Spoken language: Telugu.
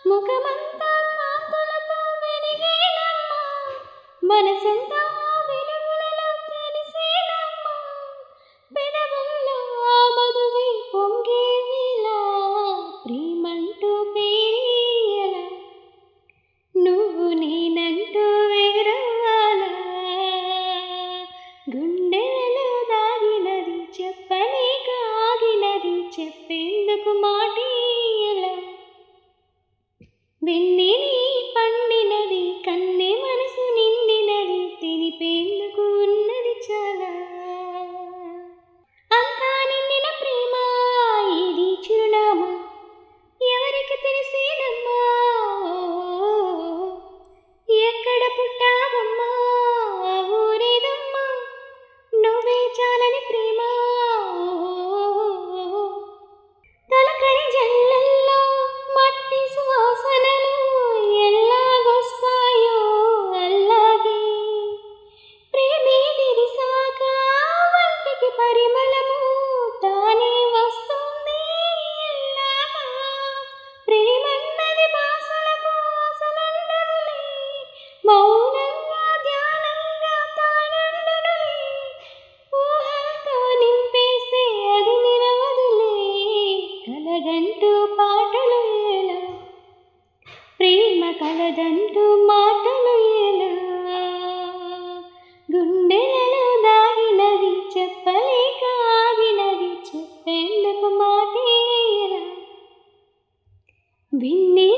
ముఖమంతా కాంతులతో వెలిగేనమ్మా, మనసంతా వెలుగులలో తెలిసేనమ్మా, పెదవుల్లో ఆ మధువే పొంగేవేళ, ప్రేమంటూ పేరియలా, నువ్వు నేనంటూ వేరవ్వాలా, గుండెలలో దాగినది చెప్పలేక ఆగినది, చెప్పేందుకు మాటేయలా, వెన్నెలే పండినది కన్నె మనసు నిండినది, తెలిపేందుకు ఉన్నది చాలా, అంతా నిండిన ప్రేమ ఇది చిరునామా, ఎవరికి తెలిసేనమ్మా, ఎక్కడ పుట్టావమ్మా ఊరేదమ్మా, నువ్వే చాలని ప్రేమ, తొలకరి జల్లల్లో మట్టి సువాసనలు ఎల్లాగొస్తాయో అల్లాగే, ప్రేమే విరిసాక వంటికి పరిమళము తానే వస్తుంది ఎల్లాగా, ప్రేమన్నది భాషలకు అసలందరులే, మౌనంగా ధ్యానంగా తానందునులే, ఊహలతో నింపేస్తే అది నిలవదులే, కలగంటూ పాటలు ఎలా, ప్రేమ కలదంటూ మాటలు ఎలా, గుండెలలో దాగినది చెప్పలేక ఆగినది, చెప్పేందుకు మాటేయలా, విన్నే